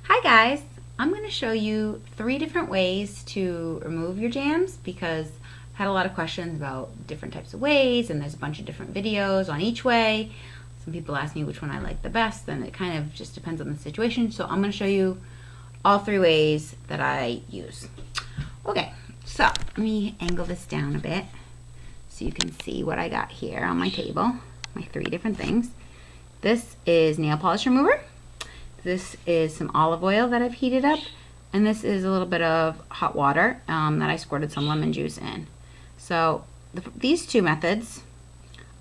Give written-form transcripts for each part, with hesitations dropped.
Hi guys, I'm going to show you 3 different ways to remove your jams because I've had a lot of questions about different types of ways and there's a bunch of different videos on each way. Some people ask me which one I like the best and it kind of just depends on the situation. So I'm going to show you all 3 ways that I use. Okay, so let me angle this down a bit so you can see what I got here on my table, my 3 different things. This is nail polish remover. This is some olive oil that I've heated up, and this is a little bit of hot water that I squirted some lemon juice in. So these 2 methods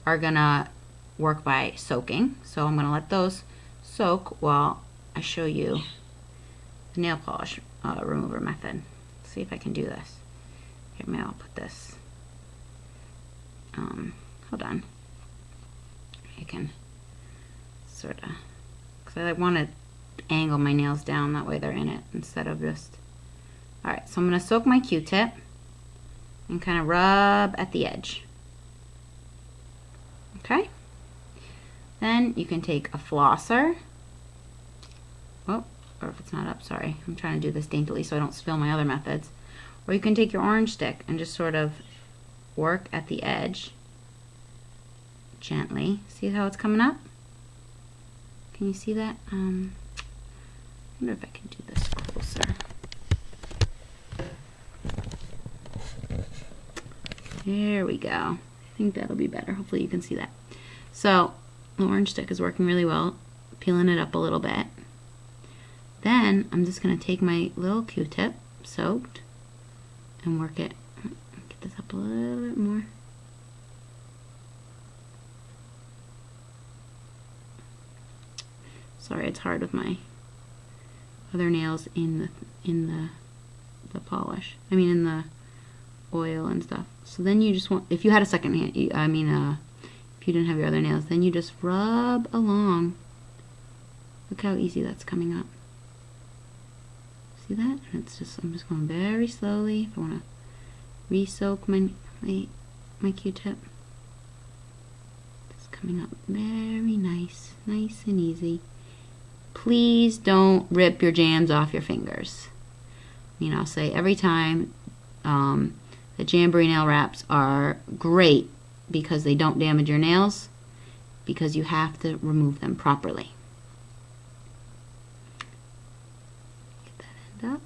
are gonna work by soaking. So I'm gonna let those soak while I show you the nail polish remover method. Let's see if I can do this. Here, maybe I'll put this. Hold on. I can sort of, because I want to angle my nails down, that way they're in it instead of just. Alright, so I'm going to soak my Q-tip and kind of rub at the edge. Okay? Then you can take a flosser. Oh, or if it's not up, sorry. I'm trying to do this daintily so I don't spill my other methods. Or you can take your orange stick and just sort of work at the edge gently. See how it's coming up? Can you see that? I wonder if I can do this closer. There we go. I think that'll be better. Hopefully you can see that. So the orange stick is working really well, peeling it up a little bit. Then I'm just going to take my little Q-tip, soaked, and work it. Get this up a little bit more. Sorry, it's hard with my other nails in the polish. I mean in the oil and stuff. So then you just want, if you had a second hand, if you didn't have your other nails, then you just rub along. Look how easy that's coming up. See that? And it's just, I'm just going very slowly. If I want to re-soak my Q-tip. It's coming up very nice, nice and easy. Please don't rip your jams off your fingers. I'll say every time the Jamberry nail wraps are great because they don't damage your nails, because you have to remove them properly. Get that end up.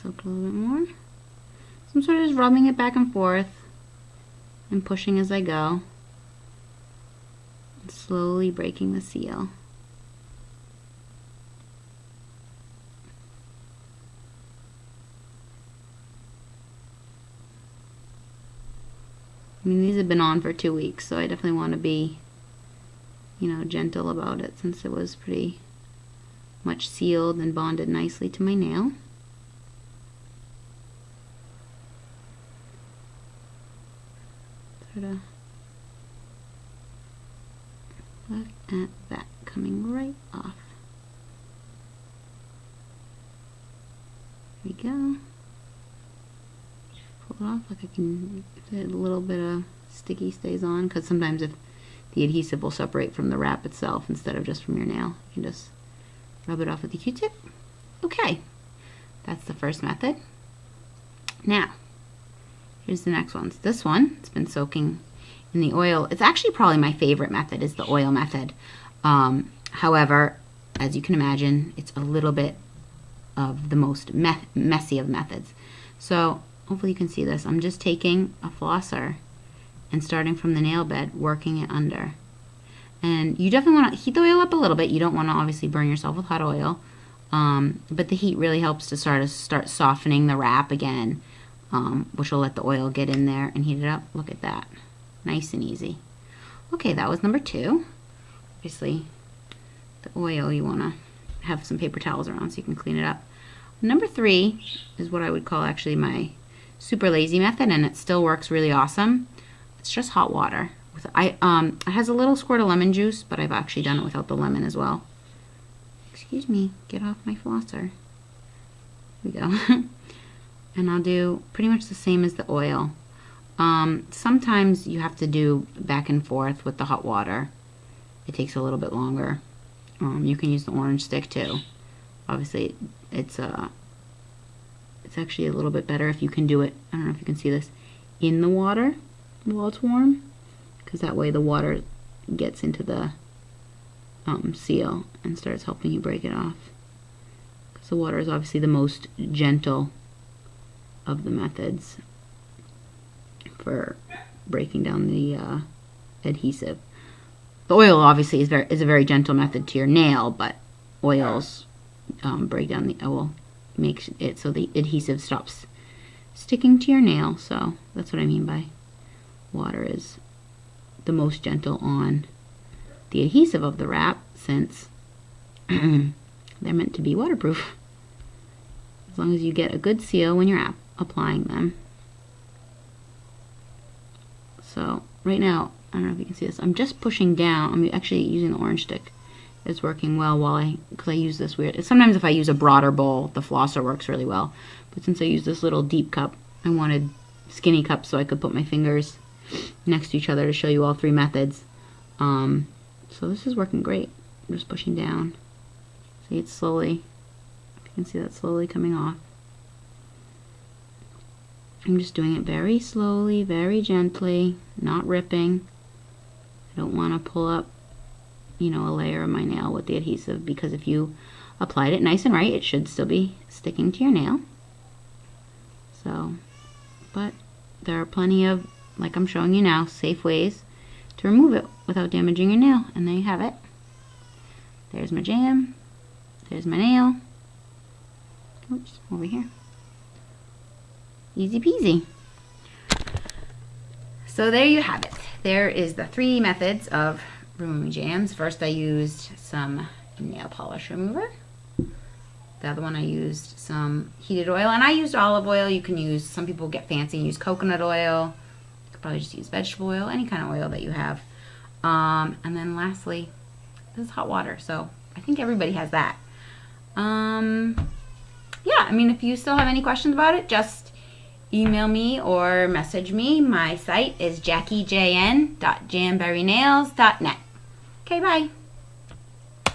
Soak a little bit more. So I'm sort of just rubbing it back and forth and pushing as I go. Slowly breaking the seal. These have been on for 2 weeks, so I definitely want to be, gentle about it since it was pretty much sealed and bonded nicely to my nail. Sort of. Look at that, coming right off. There we go. Pull it off, like I can, a little bit of sticky stays on, because sometimes if the adhesive will separate from the wrap itself instead of just from your nail, you can just rub it off with the Q-tip. Okay, that's the first method. Now, here's the next one. This one, it's been soaking in the oil. It's actually probably my favorite method, is the oil method. However, as you can imagine, it's a little bit of the most messy of methods. So hopefully you can see this. I'm just taking a flosser and starting from the nail bed, working it under. And you definitely want to heat the oil up a little bit. You don't want to obviously burn yourself with hot oil, but the heat really helps to start softening the wrap again, which will let the oil get in there and heat it up. Look at that. Nice and easy. Okay, that was number 2. Obviously, the oil, you want to have some paper towels around so you can clean it up. Number 3 is what I would call actually my super lazy method, and it still works really awesome. It's just hot water. It has a little squirt of lemon juice, but I've actually done it without the lemon as well. Excuse me, get off my flosser. Here we go. And I'll do pretty much the same as the oil. Sometimes you have to do back and forth with the hot water it takes a little bit longer. You can use the orange stick too. Obviously, it's actually a little bit better if you can do it, I don't know if you can see this, in the water while it's warm, because that way the water gets into the seal and starts helping you break it off. Because the water is obviously the most gentle of the methods for breaking down the adhesive. The oil obviously is a very gentle method to your nail, but oils break down the oil, makes it so the adhesive stops sticking to your nail. So that's what I mean by water is the most gentle on the adhesive of the wrap, since they're meant to be waterproof. As long as you get a good seal when you're applying them. So right now, I don't know if you can see this, I'm just pushing down. I'm actually using the orange stick. It's working well because I use this weird. Sometimes if I use a broader bowl, the flosser works really well. But since I use this little deep cup, I wanted skinny cups so I could put my fingers next to each other to show you all 3 methods. So this is working great. I'm just pushing down. See, it's slowly, if you can see that slowly coming off. I'm just doing it very slowly, very gently, not ripping. I don't want to pull up, a layer of my nail with the adhesive, because if you applied it nice and right, it should still be sticking to your nail. So, but there are plenty of, like I'm showing you now, safe ways to remove it without damaging your nail. And there you have it. There's my jam. There's my nail. Oops, over here. Easy peasy. So there you have it. There is the 3 methods of removing jams. First I used some nail polish remover. The other one I used some heated oil, and I used olive oil. You can use, some people get fancy and use coconut oil. You could probably just use vegetable oil, any kind of oil that you have. And then lastly, this is hot water, so I think everybody has that. Yeah, I mean, if you still have any questions about it, just email me or message me. My site is jackiejn.jamberrynails.net. Okay, bye.